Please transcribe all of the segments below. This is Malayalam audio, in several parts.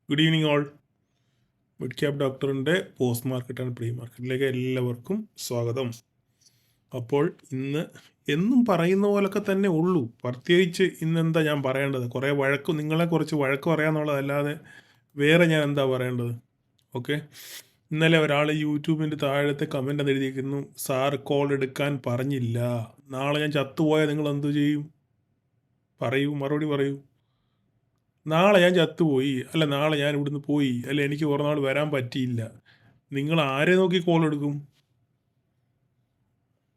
Good evening all. Mid cap ഡോക്ടറിൻ്റെ പോസ്റ്റ് മാർക്കറ്റ് ആൻഡ് പ്രീ മാർക്കറ്റിലേക്ക് എല്ലാവർക്കും സ്വാഗതം. അപ്പോൾ ഇന്ന് എന്നും പറയുന്ന പോലൊക്കെ തന്നെ ഉള്ളൂ. പ്രത്യേകിച്ച് ഇന്നെന്താ ഞാൻ പറയേണ്ടത്? കുറേ നിങ്ങളെക്കുറിച്ച് വഴക്ക് പറയാമെന്നുള്ളതല്ലാതെ വേറെ ഞാൻ എന്താ പറയേണ്ടത്? ഓക്കെ, ഇന്നലെ ഒരാൾ യൂട്യൂബിൻ്റെ താഴത്തെ കമൻ്റ് എഴുതിയിരിക്കുന്നു, സാർ കോൾ എടുക്കാൻ പറഞ്ഞില്ല, നാളെ ഞാൻ ചത്തുപോയാൽ നിങ്ങൾ എന്തു ചെയ്യും? പറയൂ, മറുപടി പറയൂ. നാളെ ഞാൻ ചത്തുപോയി, അല്ല നാളെ ഞാൻ ഇവിടുന്ന് പോയി, അല്ല എനിക്ക് കുറേ നാൾ വരാൻ പറ്റിയില്ല, നിങ്ങൾ ആരെ നോക്കി കോൾ എടുക്കും?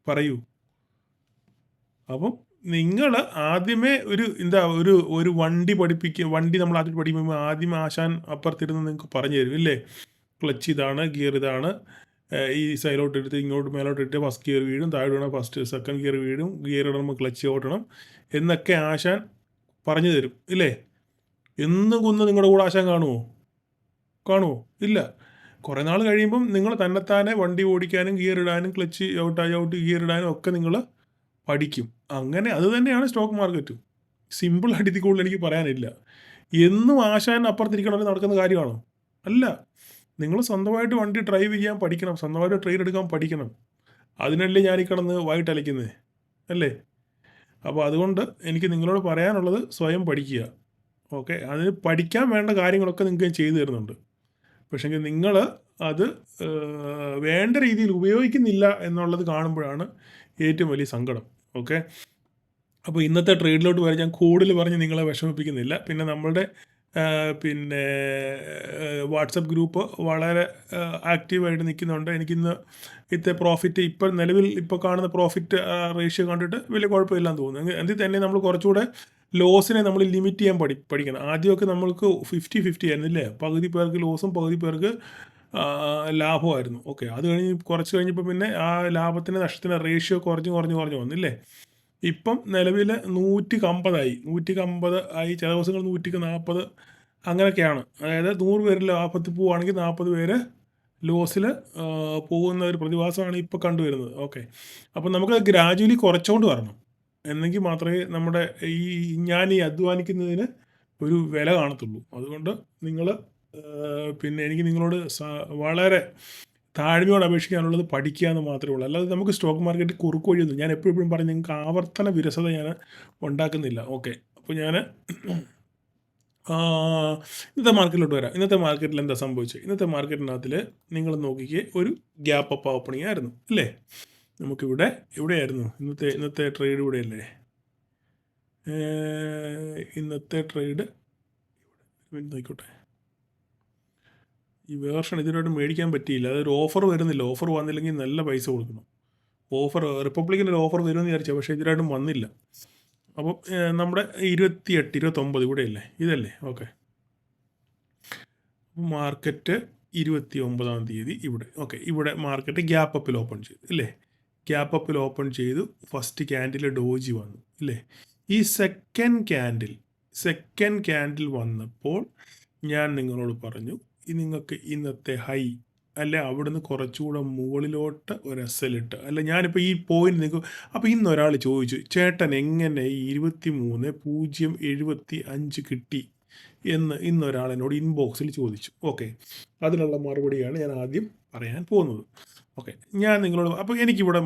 പറയൂ. അപ്പം നിങ്ങൾ ആദ്യമേ ഒരു വണ്ടി നമ്മൾ ആദ്യം പഠിക്കുമ്പോൾ ആദ്യം ആശാൻ അപ്പുറത്തിരുന്ന് നിങ്ങൾക്ക് പറഞ്ഞു തരും ഇല്ലേ? ക്ലച്ച് ഇതാണ്, ഗിയർ ഇതാണ്, ഈ സൈഡിലോട്ട് എടുത്ത് ഇങ്ങോട്ട് മേലോട്ട് ഇട്ട് ഫസ്റ്റ് ഗിയർ വീഴും, താഴെ വീണാൽ സെക്കൻഡ് ഗിയർ വീഴും, ഗിയർ ഇടുമ്പോൾ ക്ലച്ച് ഓട്ടണം എന്നൊക്കെ ആശാൻ പറഞ്ഞു തരും ഇല്ലേ? എന്നും കുന്ന് നിങ്ങളുടെ കൂടെ ആശാൻ കാണുമോ? ഇല്ല. കുറേ നാൾ കഴിയുമ്പം നിങ്ങൾ തന്നെത്താനെ വണ്ടി ഓടിക്കാനും ഗിയർ ഇടാനും ക്ലച്ച് ഔട്ട് ഗിയർ ഇടാനും ഒക്കെ നിങ്ങൾ പഠിക്കും. അങ്ങനെ അത് തന്നെയാണ് സ്റ്റോക്ക് മാർക്കറ്റും. സിമ്പിളായിട്ട് ഇതിൽ കൂടുതൽ എനിക്ക് പറയാനില്ല. എന്നും ആശാൻ അപ്പുറത്തിരിക്കണമെന്ന് നടക്കുന്ന കാര്യമാണോ? അല്ല. നിങ്ങൾ സ്വന്തമായിട്ട് വണ്ടി ഡ്രൈവ് ചെയ്യാൻ പഠിക്കണം, സ്വന്തമായിട്ട് ട്രെയിൻ എടുക്കാൻ പഠിക്കണം. അതിനല്ലേ ഞാൻ ഈ കിടന്ന് വൈകിട്ടലയ്ക്കുന്നത് അല്ലേ? അപ്പോൾ അതുകൊണ്ട് എനിക്ക് നിങ്ങളോട് പറയാനുള്ളത് സ്വയം പഠിക്കുക. ഓക്കെ, അതിന് പഠിക്കാൻ വേണ്ട കാര്യങ്ങളൊക്കെ നിങ്ങൾക്ക് ഞാൻ ചെയ്തു തരുന്നുണ്ട്. പക്ഷേങ്കിൽ നിങ്ങൾ അത് വേണ്ട രീതിയിൽ ഉപയോഗിക്കുന്നില്ല എന്നുള്ളത് കാണുമ്പോഴാണ് ഏറ്റവും വലിയ സങ്കടം. ഓക്കെ, അപ്പോൾ ഇന്നത്തെ ട്രേഡിലോട്ട് വരെ ഞാൻ കൂടുതൽ പറഞ്ഞ് നിങ്ങളെ വിഷമിപ്പിക്കുന്നില്ല. പിന്നെ നമ്മളുടെ വാട്സപ്പ് ഗ്രൂപ്പ് വളരെ ആക്റ്റീവായിട്ട് നിൽക്കുന്നുണ്ട്. എനിക്കിന്ന് ഇത്തെ പ്രോഫിറ്റ് നിലവിൽ കാണുന്ന പ്രോഫിറ്റ് റേഷ്യോ കണ്ടിട്ട് വലിയ കുഴപ്പമില്ലെന്ന് തോന്നുന്നു. അതിൽ തന്നെ നമ്മൾ കുറച്ചുകൂടെ ലോസിനെ നമ്മൾ ലിമിറ്റ് ചെയ്യാൻ പഠിക്കണം. ആദ്യമൊക്കെ നമ്മൾക്ക് 50-50 ആയിരുന്നില്ലേ? പകുതി പേർക്ക് ലോസും പകുതി പേർക്ക് ലാഭമായിരുന്നു. ഓക്കെ, അത് കുറച്ച് കഴിഞ്ഞപ്പോൾ പിന്നെ ആ ലാഭത്തിന് നഷ്ടത്തിന് റേഷ്യോ കുറഞ്ഞ് വന്നില്ലേ? ഇപ്പം നിലവിൽ 150 ആയി. ചില ദിവസങ്ങൾ 140 അങ്ങനെയൊക്കെയാണ്. അതായത് 100 പേര് ലാഭത്തിൽ പോവുകയാണെങ്കിൽ 40 പേര് ലോസിൽ പോകുന്ന ഒരു പ്രതിഭാസമാണ് ഇപ്പോൾ കണ്ടുവരുന്നത്. ഓക്കെ, അപ്പം നമുക്ക് ഗ്രാജുവലി കുറച്ചുകൊണ്ട് വരണം, എന്നെങ്കിൽ മാത്രമേ നമ്മുടെ ഞാൻ അധ്വാനിക്കുന്നതിന് ഒരു വില കാണത്തുള്ളൂ. അതുകൊണ്ട് നിങ്ങൾ പിന്നെ എനിക്ക് നിങ്ങളോട് വളരെ താഴ്മയോട് അപേക്ഷിക്കാനുള്ളത് പഠിക്കുക എന്ന് മാത്രമേ ഉള്ളൂ. അല്ലാതെ നമുക്ക് സ്റ്റോക്ക് മാർക്കറ്റ് കുറുക്ക് വഴിയൊന്നും, ഞാൻ എപ്പോഴും പറഞ്ഞ് നിങ്ങൾക്ക് ആവർത്തന വിരസത ഞാൻ ഉണ്ടാക്കുന്നില്ല. ഓക്കെ, അപ്പോൾ ഞാൻ ഇന്നത്തെ മാർക്കറ്റിലോട്ട് വരാം. ഇന്നത്തെ മാർക്കറ്റിൽ എന്താ സംഭവിച്ചത്? ഇന്നത്തെ മാർക്കറ്റിനകത്തിൽ നിങ്ങൾ നോക്കിക്കേ, ഒരു ഗ്യാപ്പ് അപ്പ് ഓപ്പണിംഗ് ആയിരുന്നു അല്ലേ? എവിടെയായിരുന്നു ഇന്നത്തെ ട്രേഡ്? ഇവിടെയല്ലേ ഇന്നത്തെ ട്രേഡ്? നോക്കിക്കോട്ടെ, ഈ വേർഷൻ ഇതിനോട്ട് മേടിക്കാൻ പറ്റിയില്ല. അതൊരു ഓഫർ വരുന്നില്ല. ഓഫർ വന്നില്ലെങ്കിൽ നല്ല പൈസ കൊടുക്കണം. റിപ്പബ്ലിക്കിൻ്റെ ഒരു ഓഫർ വരുമെന്ന് വിചാരിച്ചാൽ, പക്ഷേ ഇതിനായിട്ടും വന്നില്ല. അപ്പം നമ്മുടെ 28-29 ഇവിടെയല്ലേ? ഇതല്ലേ? ഓക്കെ, മാർക്കറ്റ് 29-ാം തീയതി ഇവിടെ. ഓക്കെ, ഇവിടെ മാർക്കറ്റ് ഗ്യാപ്പ് അപ്പിൽ ഓപ്പൺ ചെയ്തു ഇല്ലേ? ഗ്യാപ്പ് അപ്പിൽ ഓപ്പൺ ചെയ്തു. ഫസ്റ്റ് ക്യാൻഡിൽ ഡോജി വന്നു ഇല്ലേ? ഈ സെക്കൻഡ് ക്യാൻഡിൽ വന്നപ്പോൾ ഞാൻ നിങ്ങളോട് പറഞ്ഞു, നിങ്ങൾക്ക് ഇന്നത്തെ ഹൈ അല്ല അവിടുന്ന് കുറച്ചുകൂടെ മുകളിലോട്ട് ഒരു എസ്സലിട്ട്, അല്ല ഞാനിപ്പോൾ ഈ പോയിന്റ് നിൽക്കും. അപ്പോൾ ഇന്നൊരാൾ ചോദിച്ചു, ചേട്ടൻ എങ്ങനെ ഈ 23.075 കിട്ടി എന്ന് ഇന്നൊരാൾ എന്നോട് ഇൻബോക്സിൽ ചോദിച്ചു. ഓക്കെ, അതിനുള്ള മറുപടിയാണ് ഞാൻ ആദ്യം പറയാൻ പോകുന്നത്. ഓക്കെ, ഞാൻ നിങ്ങളോട്, അപ്പോൾ എനിക്കിവിടെ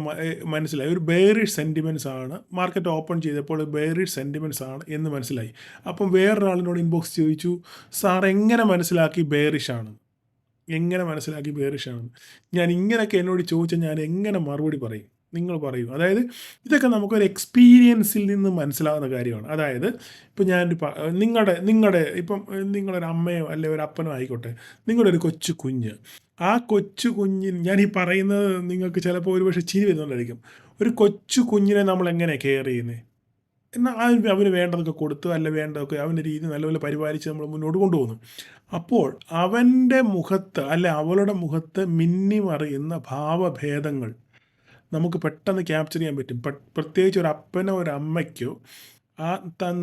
മനസ്സിലായി ഒരു ബെയറിഷ് സെൻറ്റിമെൻറ്റ്സ് ആണ്. മാർക്കറ്റ് ഓപ്പൺ ചെയ്തപ്പോൾ ബെയറിഷ് സെൻറ്റിമെൻറ്റ്സ് ആണ് എന്ന് മനസ്സിലായി. അപ്പം വേറൊരാളിനോട് ഇൻബോക്സ് ചോദിച്ചു, സാർ എങ്ങനെ മനസ്സിലാക്കി ബെയറിഷ് ആണെന്ന്? ഞാൻ ഇങ്ങനെയൊക്കെ എന്നോട് ചോദിച്ചാൽ ഞാൻ എങ്ങനെ മറുപടി പറയും? നിങ്ങൾ പറയും. അതായത് ഇതൊക്കെ നമുക്കൊരു എക്സ്പീരിയൻസിൽ നിന്ന് മനസ്സിലാവുന്ന കാര്യമാണ്. അതായത് ഇപ്പം ഇപ്പം നിങ്ങളൊരു അമ്മയോ അല്ലെ ഒരു അപ്പനോ ആയിക്കോട്ടെ, നിങ്ങളുടെ ഒരു കൊച്ചു കുഞ്ഞ്, ആ കൊച്ചു കുഞ്ഞിന്, ഞാൻ ഈ പറയുന്നത് നിങ്ങൾക്ക് ചിലപ്പോൾ ഒരുപക്ഷെ ചിരി വരുന്നുണ്ടായിരിക്കും. ഒരു കൊച്ചു കുഞ്ഞിനെ നമ്മൾ എങ്ങനെ കെയർ ചെയ്യുന്നത്? എന്നാൽ അവന് വേണ്ടതൊക്കെ കൊടുത്ത്, അല്ല വേണ്ടതൊക്കെ അവൻ്റെ രീതി നല്ലപോലെ പരിപാലിച്ച് നമ്മൾ മുന്നോട്ട് കൊണ്ടുപോകുന്നു. അപ്പോൾ അവൻ്റെ മുഖത്ത് അല്ലെ അവളുടെ മുഖത്ത് മിന്നിമറിയുന്ന ഭാവഭേദങ്ങൾ നമുക്ക് പെട്ടെന്ന് ക്യാപ്ചർ ചെയ്യാൻ പറ്റും. പ്രത്യേകിച്ച് ഒരു അപ്പനോ ഒരു അമ്മയ്ക്കോ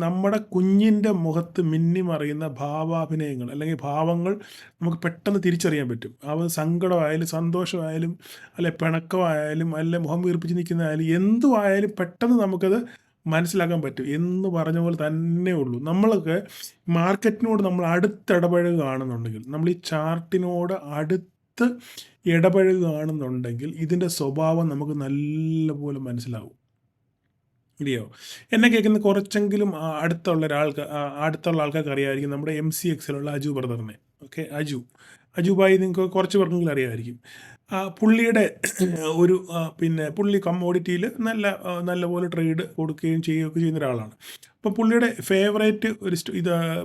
നമ്മുടെ കുഞ്ഞിൻ്റെ മുഖത്ത് മിന്നിമറിയുന്ന ഭാവാഭിനയങ്ങൾ അല്ലെങ്കിൽ ഭാവങ്ങൾ നമുക്ക് പെട്ടെന്ന് തിരിച്ചറിയാൻ പറ്റും. അവ സങ്കടമായാലും സന്തോഷമായാലും അല്ലെ പിണക്കമായാലും അല്ലെ മുഖം വീർപ്പിച്ച് നിൽക്കുന്നതായാലും എന്തുമായാലും പെട്ടെന്ന് നമുക്കത് മനസ്സിലാക്കാൻ പറ്റും എന്ന് പറഞ്ഞ പോലെ തന്നെ ഉള്ളൂ. നമ്മളൊക്കെ മാർക്കറ്റിനോട് നമ്മൾ അടുത്തിടപഴകുകയാണെന്നുണ്ടെങ്കിൽ, നമ്മൾ ഈ ചാർട്ടിനോട് അടുത്ത് ഇടപഴകുകയാണെന്നുണ്ടെങ്കിൽ ഇതിൻ്റെ സ്വഭാവം നമുക്ക് നല്ലപോലെ മനസ്സിലാവും. ഇല്ലയോ? എന്നെ കേൾക്കുന്ന കുറച്ചെങ്കിലും അടുത്തുള്ള ആൾക്കാർക്ക് അറിയാമായിരിക്കും നമ്മുടെ MCXലുള്ള അജു ബ്രദറിനെ. ഓക്കെ, അജു ഭായി നിങ്ങൾക്ക് കുറച്ച് പേർക്കെങ്കിലും അറിയാമായിരിക്കും. പുള്ളിയുടെ ഒരു പിന്നെ പുള്ളി കമ്മോഡിറ്റിയിൽ നല്ലപോലെ ട്രേഡ് കൊടുക്കുകയും ചെയ്യുകയൊക്കെ ചെയ്യുന്ന ഒരാളാണ്. അപ്പോൾ പുള്ളിയുടെ ഫേവറേറ്റ് ഒരു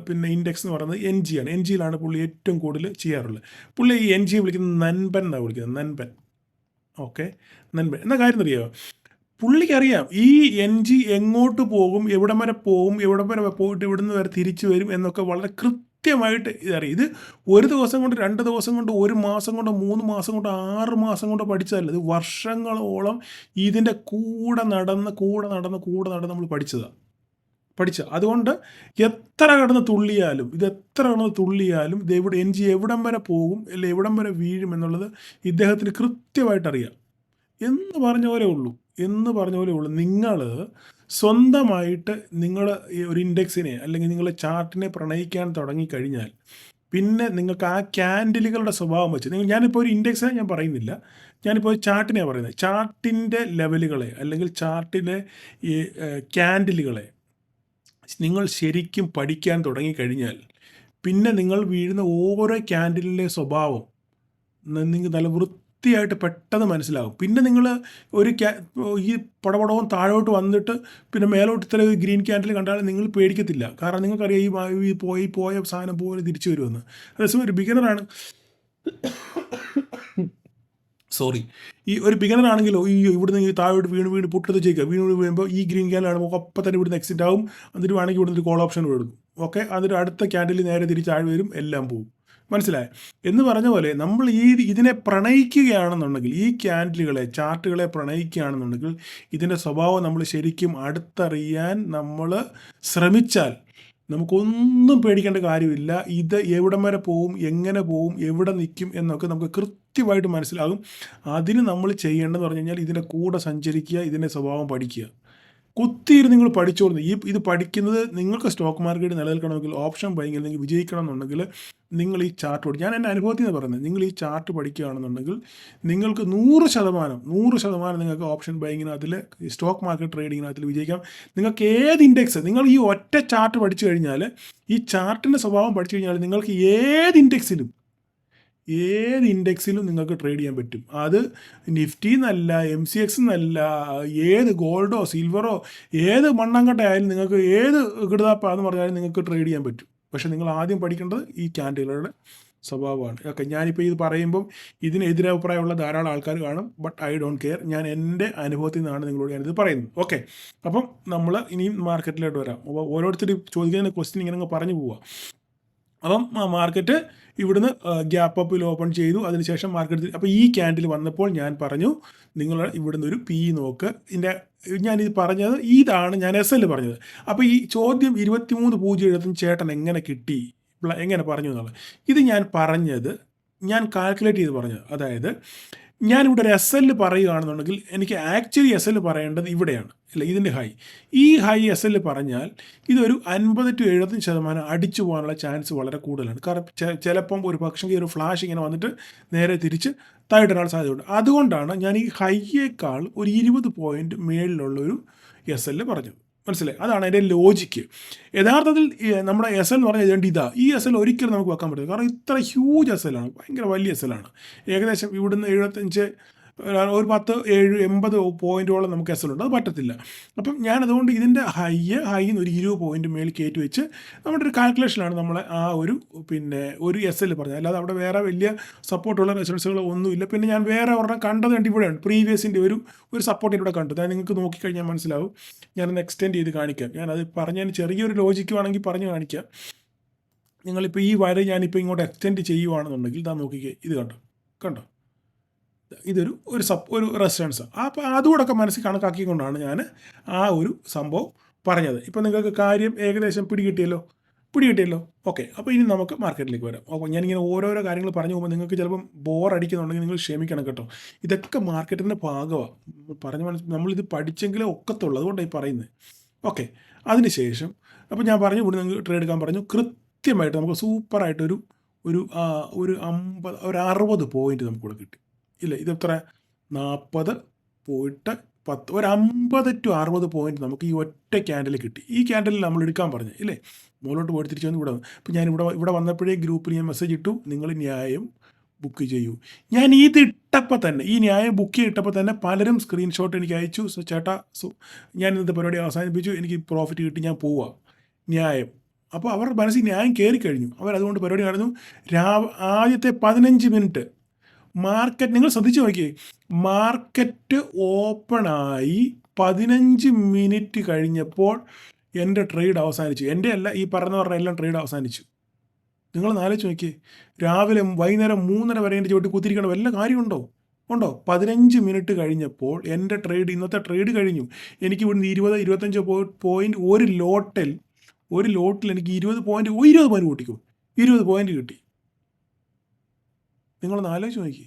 പിന്നെ ഇൻഡെക്സ് എന്ന് പറയുന്നത് NG ആണ്. NGയിലാണ് പുള്ളി ഏറ്റവും കൂടുതൽ ചെയ്യാറുള്ളത്. പുള്ളി ഈ NG വിളിക്കുന്നത് നൻപൻ എന്നാണ് വിളിക്കുന്നത്, നൻപൻ. ഓക്കെ, നൻപൻ എന്ന കാര്യം അറിയാമോ? പുള്ളിക്കറിയാം ഈ NG എങ്ങോട്ട് പോകും, എവിടം വരെ പോകും, എവിടം വരെ പോയിട്ട് ഇവിടുന്ന് വരെ തിരിച്ചു വരും എന്നൊക്കെ വളരെ കൃത്യമായിട്ട് ഇതറിയാം. ഇത് ഒരു ദിവസം കൊണ്ട്, 2 ദിവസം കൊണ്ട്, 1 മാസം കൊണ്ട്, 3 മാസം കൊണ്ട്, 6 മാസം കൊണ്ട് പഠിച്ചതല്ല. ഇത് വർഷങ്ങളോളം ഇതിൻ്റെ കൂടെ നടന്ന് നമ്മൾ അതുകൊണ്ട് എത്ര കിടന്ന് തുള്ളിയാലും ഇത് NG എവിടം വരെ പോകും, അല്ലെങ്കിൽ എവിടം വരെ വീഴും എന്നുള്ളത് ഇദ്ദേഹത്തിന് കൃത്യമായിട്ട് അറിയാം. എന്ന് പറഞ്ഞ പോലെ ഉള്ളൂ. നിങ്ങൾ സ്വന്തമായിട്ട് ഒരു ഇൻഡെക്സിനെ അല്ലെങ്കിൽ നിങ്ങളുടെ ചാർട്ടിനെ പ്രണയിക്കാൻ തുടങ്ങിക്കഴിഞ്ഞാൽ പിന്നെ നിങ്ങൾക്ക് ആ ക്യാൻഡിലുകളുടെ സ്വഭാവം വെച്ച് ഞാനിപ്പോൾ ഒരു ഇൻഡെക്സിനെ ഞാൻ പറയുന്നില്ല, ഞാനിപ്പോൾ ചാർട്ടിനെയാണ് പറയുന്നത്. ചാർട്ടിൻ്റെ ലെവലുകളെ അല്ലെങ്കിൽ ചാർട്ടിലെ ഈ ക്യാൻഡിലുകളെ നിങ്ങൾ ശരിക്കും പഠിക്കാൻ തുടങ്ങിക്കഴിഞ്ഞാൽ പിന്നെ നിങ്ങൾ വീഴുന്ന ഓരോ ക്യാൻഡിലിൻ്റെ സ്വഭാവം നിങ്ങൾക്ക് നല്ല വൃത്തിയായിട്ട് പെട്ടെന്ന് മനസ്സിലാകും. പിന്നെ നിങ്ങൾ ഈ പടപടവും താഴോട്ട് വന്നിട്ട് പിന്നെ മേലോട്ട് ഇത്ര ഗ്രീൻ ക്യാൻഡിൽ കണ്ടാൽ നിങ്ങൾ പേടിക്കത്തില്ല. കാരണം നിങ്ങൾക്കറിയാം ഈ പോയ സാധനം പോലെ തിരിച്ചു വരുമെന്ന്. അതേസമയം ഒരു ബിഗിനറാണ് ഈ ഒരു ബിഗിനറാണെങ്കിലോ ഇവിടുന്ന് താഴോട്ട് വീണ് പൊട്ടത്ത് ചെയ്യുക, വീഴുമ്പോൾ ഈ ഗ്രീൻ ക്യാൻഡിലാണ് ഒപ്പം തന്നെ ഇവിടുന്ന് എക്സിറ്റ് ആവും. എന്നിട്ട് വേണമെങ്കിൽ ഇവിടുന്ന് ഒരു കോൾ ഓപ്ഷൻ എടുക്കും. ഓക്കെ, എന്നിട്ട് അടുത്ത ക്യാൻഡിൽ നേരെ തിരിച്ച് താഴെ വരും, എല്ലാം പോകും. മനസ്സിലായി എന്ന് പറഞ്ഞ പോലെ നമ്മൾ ഇതിനെ പ്രണയിക്കുകയാണെന്നുണ്ടെങ്കിൽ, ഈ ക്യാൻഡിലുകളെ ചാർട്ടുകളെ പ്രണയിക്കുകയാണെന്നുണ്ടെങ്കിൽ ഇതിൻ്റെ സ്വഭാവം നമ്മൾ ശരിക്കും അടുത്തറിയാൻ നമ്മൾ ശ്രമിച്ചാൽ നമുക്കൊന്നും പേടിക്കേണ്ട കാര്യമില്ല. ഇത് എവിടം വരെ പോവും, എങ്ങനെ പോവും, എവിടെ നിൽക്കും എന്നൊക്കെ നമുക്ക് കൃത്യമായിട്ട് മനസ്സിലാകും. അതിന് നമ്മൾ ചെയ്യേണ്ടതെന്ന് പറഞ്ഞു കഴിഞ്ഞാൽ ഇതിൻ്റെ കൂടെ സഞ്ചരിക്കുക, ഇതിൻ്റെ സ്വഭാവം പഠിക്കുക. കുത്തിയിരുന്ന് നിങ്ങൾ പഠിച്ചോളുന്നു. ഇത് പഠിക്കുന്നത് നിങ്ങൾക്ക് സ്റ്റോക്ക് മാർക്കറ്റ് നിലനിൽക്കണമെങ്കിൽ, ഓപ്ഷൻ ബൈങ്ങിൽ നിങ്ങൾ വിജയിക്കണം എന്നുണ്ടെങ്കിൽ നിങ്ങൾ ഈ ചാർട്ട് പഠിക്കും. ഞാൻ എൻ്റെ അനുഭവത്തിൽ നിന്ന് പറയുന്നത്, നിങ്ങൾ ഈ ചാർട്ട് പഠിക്കുകയാണെന്നുണ്ടെങ്കിൽ നിങ്ങൾക്ക് 100% നിങ്ങൾക്ക് ഓപ്ഷൻ ബൈങ്ങിനകത്തിൽ, സ്റ്റോക്ക് മാർക്കറ്റ് ട്രേഡിങ്ങിനകത്തിൽ വിജയിക്കാം. നിങ്ങൾക്ക് ഏത് ഇൻഡെക്സ്, നിങ്ങൾ ഈ ഒറ്റ ചാർട്ട് പഠിച്ചു കഴിഞ്ഞാൽ, ഈ ചാർട്ടിൻ്റെ സ്വഭാവം പഠിച്ചു കഴിഞ്ഞാൽ നിങ്ങൾക്ക് ഏത് ഇൻഡെക്സിലും നിങ്ങൾക്ക് ട്രേഡ് ചെയ്യാൻ പറ്റും. അത് നിഫ്റ്റി എന്നല്ല, MCX എന്നല്ല, ഏത് ഗോൾഡോ സിൽവറോ ഏത് മണ്ണാങ്കട്ടയായാലും നിങ്ങൾക്ക് ഏത് കിടുതാപ്പാന്ന് പറഞ്ഞാലും നിങ്ങൾക്ക് ട്രേഡ് ചെയ്യാൻ പറ്റും. പക്ഷേ നിങ്ങൾ ആദ്യം പഠിക്കേണ്ടത് ഈ ക്യാൻഡിലുകളുടെ സ്വഭാവമാണ്. ഓക്കെ, ഞാനിപ്പോൾ ഇത് പറയുമ്പം ഇതിനെതിരഭിപ്രായമുള്ള ധാരാളം ആൾക്കാർ കാണും. But I don't care. ഞാൻ എൻ്റെ അനുഭവത്തിൽ നിന്നാണ് നിങ്ങളോട് ഞാനിത് പറയുന്നത്. ഓക്കെ, അപ്പം നമ്മൾ ഇനിയും മാർക്കറ്റിലോട്ട് വരാം. അപ്പോൾ ഓരോരുത്തർ ചോദിക്കുന്ന ക്വസ്റ്റ്യൻ ഇങ്ങനെ പറഞ്ഞു പോവുക. അപ്പം മാർക്കറ്റ് ഇവിടുന്ന് ഗ്യാപ്പ് അപ്പിൽ ഓപ്പൺ ചെയ്തു. അതിനുശേഷം മാർക്കറ്റ് അപ്പോൾ ഈ ക്യാൻഡിൽ വന്നപ്പോൾ ഞാൻ പറഞ്ഞു നിങ്ങൾ ഇവിടുന്ന് ഒരു P നോക്ക്. ഞാനിത് പറഞ്ഞത് ഇതാണ് ഞാൻ SL പറഞ്ഞത്. അപ്പോൾ ഈ ചോദ്യം 23.0 ചേട്ടൻ എങ്ങനെ കിട്ടി, എങ്ങനെ പറഞ്ഞു എന്നുള്ളത്, ഇത് ഞാൻ കാൽക്കുലേറ്റ് ചെയ്ത് പറഞ്ഞത്. അതായത് ഞാനിവിടെ ഒരു SL പറയുകയാണെന്നുണ്ടെങ്കിൽ എനിക്ക് ആക്ച്വലി SL പറയേണ്ടത് ഇവിടെയാണ്, അല്ല ഇതിൻ്റെ ഈ ഹൈ SL പറഞ്ഞാൽ ഇതൊരു 50 to 70% അടിച്ചു പോകാനുള്ള ചാൻസ് വളരെ കൂടുതലാണ്. കാരണം ചിലപ്പം ഒരു പക്ഷേ ഒരു ഫ്ലാഷ് ഇങ്ങനെ വന്നിട്ട് നേരെ തിരിച്ച് താഴോട്ടിടാൻ സാധ്യതയുണ്ട്. അതുകൊണ്ടാണ് ഞാൻ ഈ ഹൈയേക്കാൾ ഒരു 20 പോയിൻ്റ് മേളിലുള്ളൊരു SL പറഞ്ഞത്. മനസ്സിലായി? അതാണ് അതിൻ്റെ ലോജിക്ക്. യഥാർത്ഥത്തിൽ നമ്മുടെ SL എന്ന് പറഞ്ഞാൽ ഈ SL ഒരിക്കലും നമുക്ക് വെക്കാൻ പറ്റില്ല. കാരണം ഇത്ര ഹ്യൂജ് SL ആണ്, ഭയങ്കര വലിയ SL ആണ്. ഏകദേശം ഇവിടുന്ന് 75 ഒരു 10-80 പോയിൻറ്റോളം നമുക്ക് SL ഉണ്ട്. അത് പറ്റത്തില്ല. അപ്പം ഞാനതുകൊണ്ട് ഇതിൻ്റെ ഹൈന്ന് ഒരു 20 പോയിൻറ്റ് മേൽ കയറ്റി വെച്ച് നമ്മുടെ ഒരു കാൽക്കുലേഷനാണ് നമ്മളെ ഒരു SL പറഞ്ഞത്. അല്ലാതെ അവിടെ വേറെ വലിയ സപ്പോർട്ടുള്ള റെസിസ്റ്റൻസുകളോ ഒന്നുമില്ല. പിന്നെ ഞാൻ വേറെ ഒരെണ്ണം കണ്ടത് ഇവിടെയാണ്, പ്രീവിയസിൻ്റെ ഒരു സപ്പോർട്ട് ഇവിടെ കണ്ടു. അതായത് നിങ്ങൾക്ക് നോക്കിക്കഴിഞ്ഞാൽ മനസ്സിലാവും. ഞാനൊന്ന് എക്സ്റ്റെൻഡ് ചെയ്ത് കാണിക്കാം. ഞാനത് പറഞ്ഞതിന് ചെറിയൊരു ലോജിക്ക് വേണമെങ്കിൽ പറഞ്ഞു കാണിക്കാം. നിങ്ങളിപ്പോൾ ഈ വര ഞാനിപ്പോൾ ഇങ്ങോട്ട് എക്സ്റ്റെൻഡ് ചെയ്യുവാണെന്നുണ്ടെങ്കിൽ ഇതാ നോക്കിക്കേ, ഇത് കണ്ടോ ഇതൊരു റെസിസ്റ്റൻസ്. അപ്പോൾ അതുകൂടൊക്കെ മനസ്സിൽ കണക്കാക്കിക്കൊണ്ടാണ് ഞാൻ ഒരു സംഭവം പറഞ്ഞത്. ഇപ്പോൾ നിങ്ങൾക്ക് കാര്യം ഏകദേശം പിടികിട്ടിയല്ലോ. ഓക്കെ, അപ്പോൾ ഇനി നമുക്ക് മാർക്കറ്റിലേക്ക് വരാം. അപ്പോൾ ഞാനിങ്ങനെ ഓരോരോ കാര്യങ്ങൾ പറഞ്ഞു പോകുമ്പോൾ നിങ്ങൾക്ക് ചിലപ്പം ബോറടിക്കുന്നുണ്ടെങ്കിൽ നിങ്ങൾ ക്ഷമിക്കണം കേട്ടോ. ഇതൊക്കെ മാർക്കറ്റിൻ്റെ ഭാഗമാണ്. നമ്മളിത് പഠിച്ചെങ്കിലേ ഒക്കത്തുള്ളൂ. അതുകൊണ്ടാണ് ഈ പറയുന്നത്. ഓക്കെ. അതിനുശേഷം അപ്പോൾ ഞാൻ പറഞ്ഞു ഇവിടെ നിങ്ങൾക്ക് ട്രേഡ് എടുക്കാൻ പറഞ്ഞു. കൃത്യമായിട്ട് നമുക്ക് സൂപ്പറായിട്ടൊരു ഒരു ഒരു 60 പോയിന്റ് നമുക്കിവിടെ കിട്ടി. ഇല്ല ഇതെത്ര 40 പോയിട്ട് 10 ഒരു 50 ടു 60 പോയിന്റ് നമുക്ക് ഈ ഒറ്റ ക്യാൻഡിൽ കിട്ടി. ഈ ക്യാൻഡിൽ നമ്മൾ എടുക്കാൻ പറഞ്ഞു ഇല്ലേ? മുകളിലോട്ട് പോയിട്ട് തിരിച്ച് വന്ന് ഇവിടെ വന്നു. അപ്പോൾ ഞാൻ ഇവിടെ വന്നപ്പോഴേ ഗ്രൂപ്പിൽ ഞാൻ മെസ്സേജ് ഇട്ടു, നിങ്ങൾ ന്യായം ബുക്ക് ചെയ്യൂ. ഞാൻ ഇതിട്ടപ്പോൾ തന്നെ ഈ ന്യായം ബുക്ക് ചെയ്തിട്ടപ്പോൾ തന്നെ പലരും സ്ക്രീൻഷോട്ട് എനിക്ക് അയച്ചു. ചേട്ടാ ഞാൻ ഇന്നത്തെ പരിപാടി അവസാനിപ്പിച്ചു, എനിക്ക് പ്രോഫിറ്റ് കിട്ടി, ഞാൻ പോവാം ന്യായം. അപ്പോൾ അവരുടെ മനസ്സിൽ ന്യായം കയറി കഴിഞ്ഞു. അവരതുകൊണ്ട് പരിപാടി നടന്നു. ആദ്യത്തെ 15 മിനിറ്റ് മാർക്കറ്റ് നിങ്ങൾ ശ്രദ്ധിച്ച് നോക്കിയേ, മാർക്കറ്റ് ഓപ്പണായി 15 മിനിറ്റ് കഴിഞ്ഞപ്പോൾ എൻ്റെ ട്രേഡ് അവസാനിച്ചു. എൻ്റെ അല്ല, ഈ പറഞ്ഞവരുടെ എല്ലാം ട്രേഡ് അവസാനിച്ചു. നിങ്ങളൊന്ന് ആലോചിച്ച് നോക്കിയേ, രാവിലെ വൈകുന്നേരം 3:30 വരെ എൻ്റെ ചോട്ടി കുത്തിരിക്കണം വല്ല കാര്യമുണ്ടോ? 15 മിനിറ്റ് കഴിഞ്ഞപ്പോൾ എൻ്റെ ട്രേഡ്, ഇന്നത്തെ ട്രേഡ് കഴിഞ്ഞു. എനിക്ക് ഇവിടുന്ന് 20-25 പോയിന്റ് ഒരു ലോട്ടിൽ എനിക്ക് 20 പോയിന്റ് കൂട്ടിക്കോ, 20 പോയിന്റ് കിട്ടി. നിങ്ങളൊന്ന് ആലോചിച്ച് നോക്കി.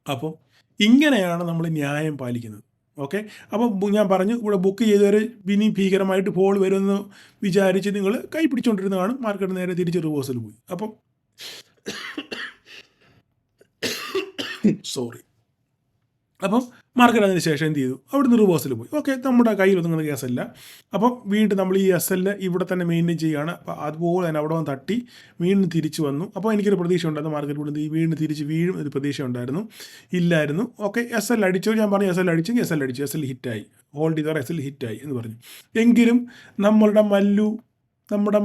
അപ്പം ഇങ്ങനെയാണ് നമ്മൾ ന്യായം പാലിക്കുന്നത്. ഓക്കെ. അപ്പം ഞാൻ പറഞ്ഞു ഇവിടെ ബുക്ക് ചെയ്തവർ ഇനി ഭീകരമായിട്ട് ഫോൾ വരുമെന്ന് വിചാരിച്ച് നിങ്ങൾ കൈ പിടിച്ചുകൊണ്ടിരുന്ന കാണും. മാർക്കറ്റ് നേരെ തിരിച്ച് റിവേഴ്സൽ പോയി. അപ്പം സോറി. അപ്പം മാർക്കറ്റ് അതിന് ശേഷം എന്ത് ചെയ്തു, അവിടുന്ന് റിവേഴ്സിൽ പോയി. ഓക്കെ, നമ്മുടെ കയ്യിൽ ഒതുങ്ങുന്ന കേസല്ല. അപ്പം വീണ്ടും നമ്മൾ ഈ SL ഇവിടെ തന്നെ മെയിൻറ്റെയിൻ ചെയ്യുകയാണ്. അപ്പോൾ അതുപോലെ തന്നെ അവിടെ വന്ന് തട്ടി വീണ്ടും തിരിച്ചു വന്നു. അപ്പോൾ എനിക്കൊരു പ്രതീക്ഷ ഉണ്ടായിരുന്നു മാർക്കറ്റ് ഇവിടെ വീണ്ടും തിരിച്ച് വീഴും ഒരു പ്രതീക്ഷ ഉണ്ടായിരുന്നു, ഇല്ലായിരുന്നു. ഓക്കെ, SL അടിച്ചു. ഞാൻ പറഞ്ഞു SL അടിച്ചു, SL ഹിറ്റായി, ഹോൾഡ് ചെയ്തവർ SL ഹിറ്റായി എന്ന് പറഞ്ഞു. എങ്കിലും നമ്മുടെ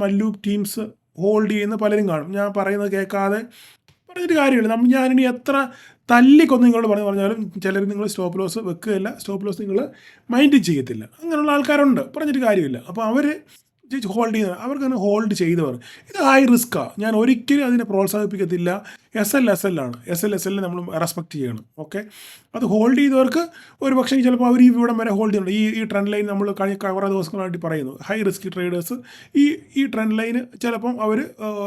മല്ലു ടീംസ് ഹോൾഡ് ചെയ്യുന്ന പലരും കാണും. ഞാൻ പറയുന്നത് കേൾക്കാതെ പറഞ്ഞിട്ട് കാര്യമില്ല. ഞാനിനി എത്ര തല്ലിക്കൊന്ന് നിങ്ങളോട് പറഞ്ഞാലും ചിലർ നിങ്ങൾ സ്റ്റോപ്പ് ലോസ് വെക്കുകയില്ല, സ്റ്റോപ്പ് ലോസ് നിങ്ങൾ മൈൻഡ് ചെയ്യത്തില്ല. അങ്ങനെയുള്ള ആൾക്കാരുണ്ട്, പറഞ്ഞിട്ട് കാര്യമില്ല. അപ്പോൾ അവർ ഹോൾഡ് ചെയ്യുന്നത്, അവർക്ക് തന്നെ ഹോൾഡ് ചെയ്തവർ ഇത് ഹൈ റിസ്ക്കാണ്. ഞാൻ ഒരിക്കലും അതിനെ പ്രോത്സാഹിപ്പിക്കത്തില്ല. SL ആണ്, SL നമ്മൾ റെസ്പെക്റ്റ് ചെയ്യണം. ഓക്കെ, അത് ഹോൾഡ് ചെയ്തവർക്ക് ഒരു പക്ഷേ ചിലപ്പോൾ അവർ ഇവിടം വരെ ഹോൾഡ് ചെയ്യുന്നുണ്ട്. ഈ ട്രെൻഡ് ലൈൻ നമ്മൾ കഴിഞ്ഞ കുറേ ദിവസങ്ങളായിട്ട് പറയുന്നു, ഹൈ റിസ്ക് ട്രേഡേഴ്സ് ഈ ട്രെൻഡ് ലൈന് ചിലപ്പം അവർ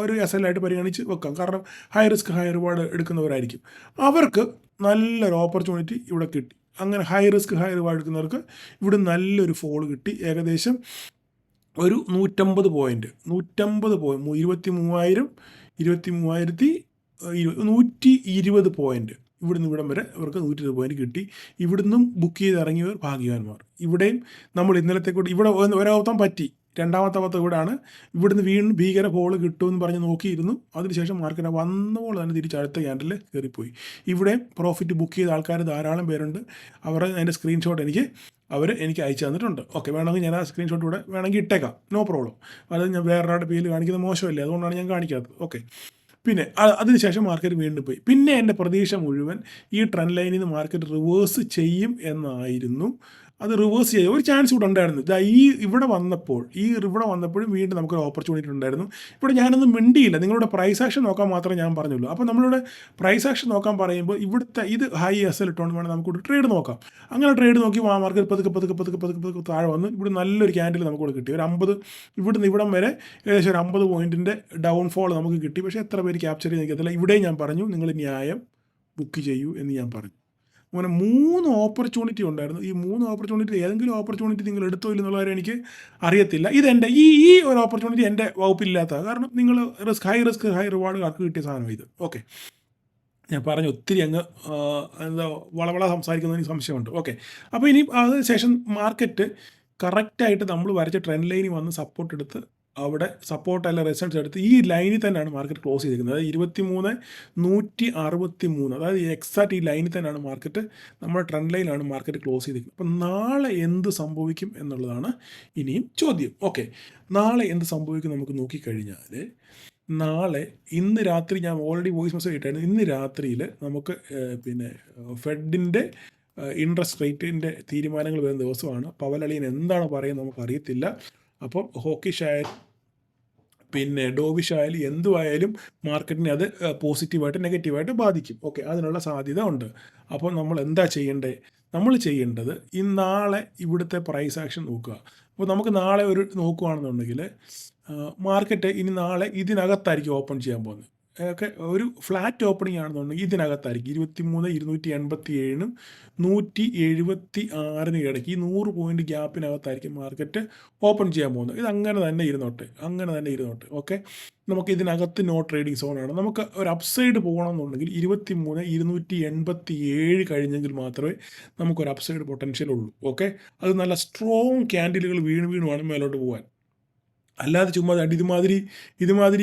ഒരു SL ആയിട്ട് പരിഗണിച്ച് വെക്കാം. കാരണം ഹൈ റിസ്ക് ഹൈ റിവാർഡ് എടുക്കുന്നവരായിരിക്കും. അവർക്ക് നല്ലൊരു ഓപ്പർച്യൂണിറ്റി ഇവിടെ കിട്ടി. അങ്ങനെ ഹൈ റിസ്ക് ഹൈ റിവാർഡ് എടുക്കുന്നവർക്ക് ഇവിടെ നല്ലൊരു ഫോൾ കിട്ടി. ഏകദേശം ഒരു 150 പോയിൻറ്റ് 120 പോയിൻറ്റ് ഇവിടുന്ന് ഇവിടം വരെ ഇവർക്ക് 120 പോയിൻറ്റ് കിട്ടി. ഇവിടുന്നും ബുക്ക് ചെയ്ത് ഇറങ്ങിയവർ ഭാഗ്യവാന്മാർ. ഇവിടെയും നമ്മൾ ഇന്നലത്തെ കൂടി ഇവിടെ ഒരവത്തം പറ്റി, രണ്ടാമത്തെ അവത്തം ഇവിടെയാണ്. ഇവിടുന്ന് വീണ്ടും ഭീകര ഫോൾ കിട്ടുമെന്ന് പറഞ്ഞ് നോക്കിയിരുന്നു. അതിനുശേഷം മാർക്കറ്റ് വന്നപ്പോൾ തന്നെ തിരിച്ച് അടുത്ത ക്യാൻഡിൽ കയറിപ്പോയി. ഇവിടെ പ്രോഫിറ്റ് ബുക്ക് ചെയ്ത ആൾക്കാർ ധാരാളം പേരുണ്ട്. അതിൻ്റെ സ്ക്രീൻഷോട്ട് എനിക്ക് അയച്ചു തന്നിട്ടുണ്ട്. ഓക്കെ, വേണമെങ്കിൽ ഞാൻ ആ സ്ക്രീൻഷോട്ട് ഇവിടെ വേണമെങ്കിൽ ഇട്ടേക്കാം, നോ പ്രോബ്ലം. അത് ഞാൻ വേറൊരാളുടെ പേരിൽ കാണിക്കുന്നത് മോശമല്ലേ, അതുകൊണ്ടാണ് ഞാൻ കാണിക്കാത്തത്. ഓക്കെ, പിന്നെ അതിനുശേഷം മാർക്കറ്റ് വീണ്ടും പോയി. പിന്നെ എൻ്റെ പ്രതീക്ഷ മുഴുവൻ ഈ ട്രെൻഡ് ലൈനിൽ നിന്ന് മാർക്കറ്റ് റിവേഴ്സ് ചെയ്യും എന്നായിരുന്നു. അത് റിവേഴ്സ് ചെയ്യും, ഒരു ചാൻസ് ഇവിടെ ഉണ്ടായിരുന്നു. ഇവിടെ വന്നപ്പോഴും വീണ്ടും നമുക്കൊരു ഓപ്പർച്യൂണിറ്റി ഉണ്ടായിരുന്നു. ഇവിടെ ഞാനൊന്നും മിണ്ടിയില്ല, നിങ്ങളുടെ പ്രൈസ് ആക്ഷൻ നോക്കാൻ മാത്രമേ ഞാൻ പറഞ്ഞുള്ളൂ. അപ്പോൾ നമ്മളുടെ പ്രൈസ് ആക്ഷൻ നോക്കാൻ പറയുമ്പോൾ ഇവിടുത്തെ ഇത് ഹൈ SL ഇട്ടുകൊണ്ട് വേണം നമുക്കൊരു ട്രേഡ് നോക്കാം. അങ്ങനെ ട്രേഡ് നോക്കി മാർക്കറ്റ് പതുക്കെ താഴെ വന്ന് ഇവിടെ നല്ലൊരു ക്യാൻഡിൽ നമുക്കിവിടെ കിട്ടി. ഒരു 50 ഇവിടുന്ന് ഇവിടം വരെ ഏകദേശം ഒരു 50 പോയിൻറ്റിൻ്റെ ഡൗൺഫോൾ നമുക്ക് കിട്ടി. പക്ഷേ എത്ര പേര് ക്യാപ്ചർ ചെയ്ത് നിൽക്കത്തില്ല. ഇവിടെയും ഞാൻ പറഞ്ഞു നിങ്ങൾ ന്യായം ബുക്ക് ചെയ്യൂ എന്ന് ഞാൻ പറഞ്ഞു. അങ്ങനെ 3 ഓപ്പർച്യൂണിറ്റി ഉണ്ടായിരുന്നു. ഈ 3 ഓപ്പർച്യൂണിറ്റി ഏതെങ്കിലും ഓപ്പർച്യൂണിറ്റി നിങ്ങൾ എടുത്തോ ഇല്ലെന്നുള്ള കാര്യം എനിക്ക് അറിയത്തില്ല. ഇതെൻ്റെ ഈ ഒരു ഓപ്പർച്യൂണിറ്റി എൻ്റെ വകുപ്പില്ലാത്തതാണ്. കാരണം നിങ്ങൾ ഹൈ റിസ്ക് ഹൈ റിവാർഡ് ആൾക്ക് കിട്ടിയ സാധനം ഇത്. ഓക്കെ, ഞാൻ പറഞ്ഞു ഒത്തിരി അങ്ങ് വളവള സംസാരിക്കുന്നതിന് സംശയമുണ്ട്. ഓക്കെ, അപ്പോൾ ഇനി അതിനുശേഷം മാർക്കറ്റ് കറക്റ്റായിട്ട് നമ്മൾ വരച്ച ട്രെൻഡ് ലൈനിൽ വന്ന് സപ്പോർട്ട് എടുത്ത് അവിടെ സപ്പോർട്ടല്ല റെസിസ്റ്റൻസ് എടുത്ത് ഈ ലൈനിൽ തന്നെയാണ് മാർക്കറ്റ് ക്ലോസ് ചെയ്തിരിക്കുന്നത്. അതായത് 23,163, അതായത് എക്സാക്റ്റ് ഈ ലൈനിൽ തന്നെയാണ് മാർക്കറ്റ്, നമ്മുടെ ട്രെൻഡ് ലൈനിലാണ് മാർക്കറ്റ് ക്ലോസ് ചെയ്തിരിക്കുന്നത്. അപ്പം നാളെ എന്ത് സംഭവിക്കും എന്നുള്ളതാണ് ഇനിയും ചോദ്യം. ഓക്കെ, നാളെ എന്ത് സംഭവിക്കും നമുക്ക് നോക്കിക്കഴിഞ്ഞാൽ, ഇന്ന് രാത്രി ഞാൻ ഓൾറെഡി വോയിസ് മെസ്സേജ് ഇട്ടായിരുന്നു. ഇന്ന് രാത്രിയിൽ നമുക്ക് ഫെഡിൻ്റെ ഇൻട്രസ്റ്റ് റേറ്റിൻ്റെ തീരുമാനങ്ങൾ വരുന്ന ദിവസമാണ്. പവൽ അളിയൻ എന്താണ് പറയുന്നത് നമുക്കറിയത്തില്ല. അപ്പം ഹോക്കിഷ് ആയാലും ഡോവിഷ് ആയാലും എന്തുമായാലും മാർക്കറ്റിനെ അത് പോസിറ്റീവായിട്ട് നെഗറ്റീവായിട്ട് ബാധിക്കും. ഓക്കെ, അതിനുള്ള സാധ്യത ഉണ്ട്. അപ്പോൾ നമ്മൾ എന്താ ചെയ്യേണ്ടത്? നമ്മൾ ചെയ്യേണ്ടത് നാളെ ഇവിടുത്തെ പ്രൈസ് ആക്ഷൻ നോക്കുക. അപ്പോൾ നമുക്ക് നാളെ നോക്കുകയാണെന്നുണ്ടെങ്കിൽ മാർക്കറ്റ് ഇനി നാളെ ഇതിനകത്തായിരിക്കും ഓപ്പൺ ചെയ്യാൻ പോകുന്നത്. ഒക്കെ ഒരു ഫ്ലാറ്റ് ഓപ്പണിംഗ് ആണെന്നുണ്ടെങ്കിൽ ഇതിനകത്തായിരിക്കും 23,287-നും 176-നും ഇടയ്ക്ക് ഈ 100 പോയിന്റ് ഗ്യാപ്പിനകത്തായിരിക്കും മാർക്കറ്റ് ഓപ്പൺ ചെയ്യാൻ പോകുന്നത്. ഇത് അങ്ങനെ തന്നെ ഇരുന്നോട്ടെ. ഓക്കെ, നമുക്ക് ഇതിനകത്ത് നോ ട്രേഡിംഗ് സോണാണ്. നമുക്ക് ഒരു അപ്സൈഡ് പോകണമെന്നുണ്ടെങ്കിൽ 23,287 കഴിഞ്ഞെങ്കിൽ മാത്രമേ നമുക്കൊരു അപ്സൈഡ് പൊട്ടൻഷ്യൽ ഉള്ളൂ. ഓക്കെ, അത് നല്ല സ്ട്രോങ് ക്യാൻഡിലുകൾ വീണ് വേണം മേലോട്ട് പോകാൻ. അല്ലാതെ ചുമ്മാ ഇതുമാതിരി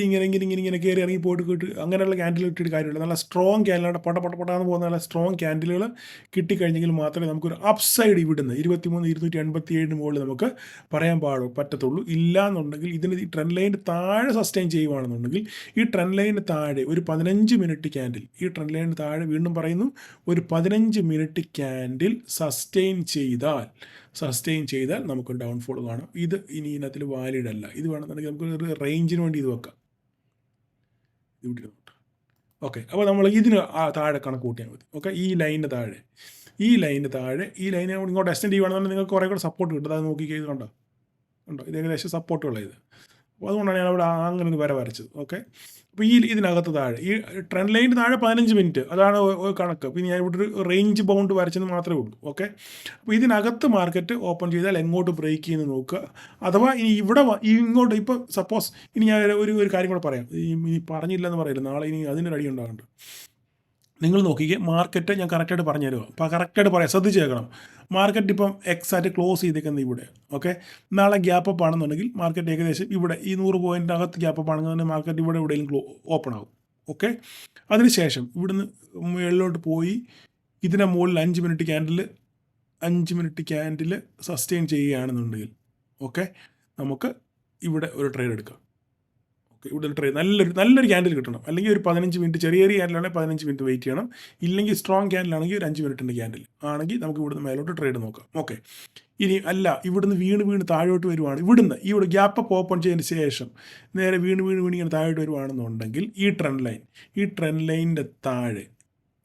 ഇങ്ങനെ കയറി ഇറങ്ങി പോയിട്ട് അങ്ങനെയുള്ള ക്യാൻഡിൽ ഇട്ടിട്ട് കാര്യമില്ല. നല്ല സ്ട്രോങ് ക്യാൻഡിലാണ് പൊട്ടാന്ന് പോകുന്ന നല്ല സ്ട്രോങ് ക്യാൻഡിലുകൾ കിട്ടിക്കഴിഞ്ഞെങ്കിൽ മാത്രമേ നമുക്കൊരു അപ്സൈഡ് ഇവിടുന്ന് 23,287 മുകളിൽ നമുക്ക് പറയാൻ പറ്റത്തുള്ളൂ. ഇല്ല എന്നുണ്ടെങ്കിൽ ഇതിന് ഈ ട്രെൻഡ് ലൈൻ്റെ താഴെ സസ്റ്റെയിൻ ചെയ്യുകയാണെന്നുണ്ടെങ്കിൽ ഈ ട്രെൻഡ് ലൈനിന് താഴെ ഒരു 15 മിനിറ്റ് ക്യാൻഡിൽ, ഈ ട്രെൻഡ് ലൈനിന് താഴെ വീണ്ടും പറയുന്നു, ഒരു 15 മിനിറ്റ് ക്യാൻഡിൽ സസ്റ്റെയിൻ ചെയ്താൽ നമുക്ക് ഡൗൺഫോൾ കാണാം. ഇത് ഇനി ഇതിനകത്തിൽ വാലിഡ് അല്ല. ഇത് വേണമെന്നുണ്ടെങ്കിൽ നമുക്ക് റേഞ്ചിന് വേണ്ടി ഇത് വെക്കാം. ഓക്കെ, അപ്പോൾ നമ്മൾ ഇതിന് താഴെ കണക്ക് കൂട്ടിയാൽ മതി. ഓക്കെ, ഈ ലൈനിന് താഴെ ഈ ലൈൻ ഇങ്ങോട്ട് എക്സ്റ്റെൻഡ് ചെയ്യുകയാണെന്നുണ്ടെങ്കിൽ നിങ്ങൾക്ക് കുറേ കൂടെ സപ്പോർട്ട് കിട്ടും. അത് നോക്കി ഇത് കണ്ടോ, ഇത് ഏകദേശം സപ്പോർട്ടുള്ള ഇത്. അപ്പോൾ അതുകൊണ്ടാണ് ഞാൻ അവിടെ അങ്ങനെ ഒരു വരച്ചത്. ഓക്കെ, അപ്പോൾ ഇതിനകത്ത് താഴെ ഈ ട്രെൻഡ് ലൈനിന് താഴെ 15 മിനിറ്റ്, അതാണ് കണക്ക്. പിന്നെ ഞാൻ ഇവിടെ ഒരു റേഞ്ച് ബൗണ്ട് വരച്ചെന്ന് മാത്രമേ ഉള്ളൂ. ഓക്കെ, അപ്പോൾ ഇതിനകത്ത് മാർക്കറ്റ് ഓപ്പൺ ചെയ്താൽ എങ്ങോട്ട് ബ്രേക്ക് ചെയ്യുന്നു നോക്കുക. അഥവാ ഇനി ഇവിടെ ഇങ്ങോട്ട് ഇപ്പോൾ സപ്പോസ് ഇനി ഞാൻ ഒരു കാര്യം കൂടെ പറയാം. ഇനി പറഞ്ഞില്ലെന്ന് പറയില്ല, നാളെ ഇനി അതിനൊരു അടി ഉണ്ടാകുന്നുണ്ട്. നിങ്ങൾ നോക്കിക്കേ, മാർക്കറ്റ് ഞാൻ കറക്റ്റായിട്ട് പറഞ്ഞു തരുമോ? അപ്പോൾ കറക്റ്റായിട്ട് പറയാം, ശ്രദ്ധിച്ച് കേൾക്കണം. മാർക്കറ്റ് ഇപ്പം എക്സാക്റ്റ് ക്ലോസ് ചെയ്തേക്കുന്നത് ഇവിടെ. ഓക്കെ, നാളെ ഗ്യാപ്പ് അപ്പ് ആണെന്നുണ്ടെങ്കിൽ മാർക്കറ്റ് ഏകദേശം ഇവിടെ ഈ 100 പോയിൻറ്റിനകത്ത് ഗ്യാപ്പ് അപ്പ് ആണെന്നുണ്ടെങ്കിൽ മാർക്കറ്റ് ഇവിടെ എവിടെയെങ്കിലും ഓപ്പൺ ആകും. ഓക്കെ, അതിനുശേഷം ഇവിടുന്ന് മുകളിലോട്ട് പോയി ഇതിൻ്റെ മുകളിൽ 5 മിനിറ്റ് ക്യാൻഡിൽ സസ്റ്റെയിൻ ചെയ്യുകയാണെന്നുണ്ടെങ്കിൽ ഓക്കെ, നമുക്ക് ഇവിടെ ഒരു ട്രേഡ് എടുക്കാം. ഓക്കെ, ഇവിടെ ഒരു ട്രേഡ് നല്ലൊരു ക്യാൻഡിൽ കിട്ടണം. അല്ലെങ്കിൽ ഒരു 15 മിനിറ്റ്, ചെറിയ ക്യാൻഡിലാണെങ്കിൽ 15 മിനിറ്റ് വെയിറ്റ് ചെയ്യണം. ഇല്ലെങ്കിൽ സ്ട്രോങ് ക്യാൻഡിലാണെങ്കിൽ ഒരു 5 മിനിറ്റിൻ്റെ ക്യാൻഡിൽ ആണെങ്കിൽ നമുക്ക് ഇവിടുന്ന് മേലോട്ട് ട്രേഡ് നോക്കാം. ഓക്കെ, ഇനി അല്ല ഇവിടുന്ന് വീണ് താഴോട്ട് വരുവാണ്, ഇവിടെ ഗ്യാപ്പ് അപ്പ് ഓപ്പൺ ചെയ്തതിന് ശേഷം നേരെ വീണ് ഇങ്ങനെ താഴോട്ട് വരുവാണെന്നുണ്ടെങ്കിൽ ഈ ട്രെൻഡ് ലൈനിൻ്റെ താഴെ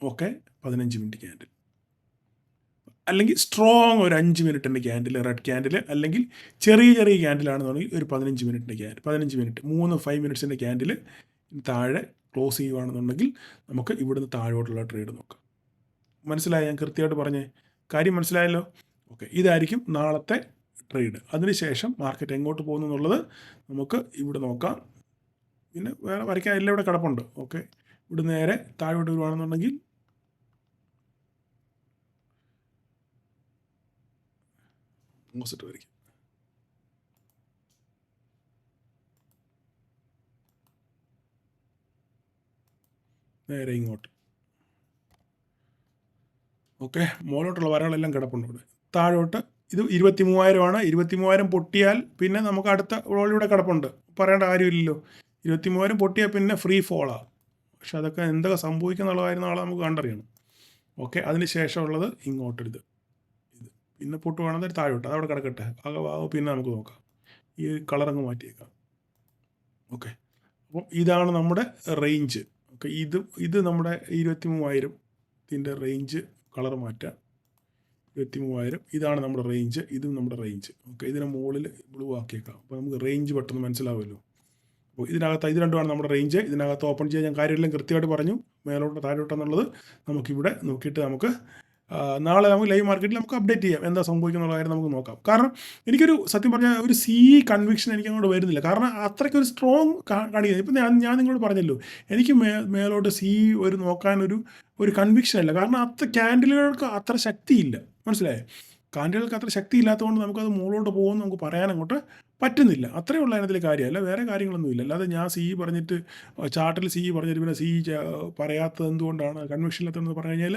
ഓക്കെ 15 മിനിറ്റ് ക്യാൻഡിൽ, അല്ലെങ്കിൽ സ്ട്രോങ് ഒരു 5 മിനിറ്റിൻ്റെ ക്യാൻഡിൽ, റെഡ് ക്യാൻഡിൽ, അല്ലെങ്കിൽ ചെറിയ ക്യാൻഡിലാണെന്നുണ്ടെങ്കിൽ ഒരു 15 മിനിറ്റിൻ്റെ ക്യാൻഡിൽ, 15 മിനിറ്റ് 5 മിനിറ്റ്സിൻ്റെ ക്യാൻഡിൽ താഴെ ക്ലോസ് ചെയ്യുകയാണെന്നുണ്ടെങ്കിൽ നമുക്ക് ഇവിടുന്ന് താഴോട്ടുള്ള ട്രേഡ് നോക്കാം. മനസ്സിലായോ? ഞാൻ കൃത്യമായിട്ട് പറഞ്ഞേ കാര്യം മനസ്സിലായല്ലോ? ഓക്കെ, ഇതായിരിക്കും നാളത്തെ ട്രേഡ്. അതിനുശേഷം മാർക്കറ്റ് എങ്ങോട്ട് പോകുന്നു എന്നുള്ളത് നമുക്ക് ഇവിടെ നോക്കാം. പിന്നെ വേറെ വരയ്ക്കാൻ എല്ലാം ഇവിടെ കിടപ്പുണ്ട്. ഓക്കെ, ഇവിടെ നേരെ താഴോട്ട് വരുവാണെന്നുണ്ടെങ്കിൽ ഓപ്പോസിറ്റ് വരയ്ക്കും. നേരെ ഇങ്ങോട്ട്. ഓക്കെ, മുകളിലോട്ടുള്ള വരകളെല്ലാം കിടപ്പുണ്ട് ഇവിടെ. താഴോട്ട് ഇത് 23,000 23,000 പൊട്ടിയാൽ പിന്നെ നമുക്ക് അടുത്ത റോളിലൂടെ കിടപ്പുണ്ട്, പറയേണ്ട കാര്യമില്ലല്ലോ. 23,000 പൊട്ടിയാൽ പിന്നെ ഫ്രീ ഫോളാണ്. പക്ഷെ അതൊക്കെ എന്തൊക്കെ സംഭവിക്കുന്നുള്ള കാര്യം നാളെ നമുക്ക് കണ്ടറിയണം. ഓക്കെ, അതിന് ശേഷമുള്ളത് ഇങ്ങോട്ടൊരിത് പിന്നെ പൊട്ടുവാണെങ്കിൽ താഴോട്ട് അതവിടെ കിടക്കട്ടെ. പിന്നെ നമുക്ക് നോക്കാം. ഈ കളറങ്ങ് മാറ്റിയേക്കാം. ഓക്കെ, അപ്പം ഇതാണ് നമ്മുടെ റേഞ്ച്. ഓക്കെ, ഇത് നമ്മുടെ 23,000 റേഞ്ച്. കളർ മാറ്റാം. 23,000 ഇതാണ് നമ്മുടെ റേഞ്ച്, ഇതും നമ്മുടെ റേഞ്ച്. ഓക്കെ, ഇതിനെ മുകളിൽ ബ്ലൂ ആക്കിയേക്കാം. അപ്പോൾ നമുക്ക് റേഞ്ച് പെട്ടെന്ന് മനസ്സിലാവുമല്ലോ. അപ്പോൾ ഇത് രണ്ടുമാണ് നമ്മുടെ റേഞ്ച്. ഇതിനകത്ത് ഓപ്പൺ ചെയ്യാൻ ഞാൻ കാര്യമെല്ലാം കൃത്യമായിട്ട് പറഞ്ഞു, മേലോട്ട് താഴോട്ടെന്നുള്ളത് നമുക്കിവിടെ നോക്കിയിട്ട് നമുക്ക് നാളെ നമുക്ക് ലൈവ് മാർക്കറ്റിൽ നമുക്ക് അപ്ഡേറ്റ് ചെയ്യാം എന്താ സംഭവിക്കുന്നുള്ള കാര്യം നമുക്ക് നോക്കാം. കാരണം എനിക്കൊരു സത്യം പറഞ്ഞാൽ ഒരു കൺവിക്ഷൻ എനിക്ക് അങ്ങോട്ട് വരുന്നില്ല. കാരണം അത്രയ്ക്കൊരു സ്ട്രോങ് കാണിക്കുന്നത്. ഇപ്പം ഞാൻ നിങ്ങളോട് പറഞ്ഞല്ലോ, എനിക്ക് മേലോട്ട് ഒരു നോക്കാനൊരു കൺവിക്ഷൻ അല്ല. കാരണം ക്യാൻഡിലുകൾക്ക് അത്ര ശക്തിയില്ല. മനസ്സിലായേ? ക്യാൻഡിലുകൾക്ക് അത്ര ശക്തി ഇല്ലാത്തതുകൊണ്ട് നമുക്കത് മുകളിലോട്ട് പോകുമെന്ന് നമുക്ക് പറയാനങ്ങോട്ട് പറ്റുന്നില്ല. അത്രയേ ഉള്ള അതിനകത്തിൽ കാര്യമല്ല, വേറെ കാര്യങ്ങളൊന്നുമില്ല. അല്ലാതെ ഞാൻ പറഞ്ഞിട്ട് ചാർട്ടിൽ പറഞ്ഞിട്ട് പിന്നെ പറയാത്തത് എന്തുകൊണ്ടാണ്, കൺവിക്ഷൻ ഇല്ലാത്തതെന്ന് പറഞ്ഞു കഴിഞ്ഞാൽ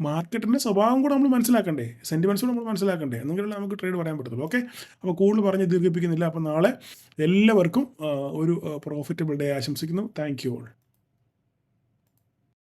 മാർക്കറ്റിൻ്റെ സ്വഭാവം കൂടെ നമ്മൾ മനസ്സിലാക്കണ്ടേ, സെൻറ്റിമെൻറ്റ്സ് കൂടെ നമ്മൾ മനസ്സിലാക്കണ്ടേ, എന്നെങ്കിലും നമുക്ക് ട്രേഡ് പറയാൻ പറ്റത്തുള്ളൂ. ഓക്കെ, അപ്പോൾ കൂടുതൽ പറഞ്ഞ് ദീർഘിപ്പിക്കുന്നില്ല. അപ്പോൾ നാളെ എല്ലാവർക്കും ഒരു പ്രോഫിറ്റബിൾ ഡേ ആശംസിക്കുന്നു. Thank you all.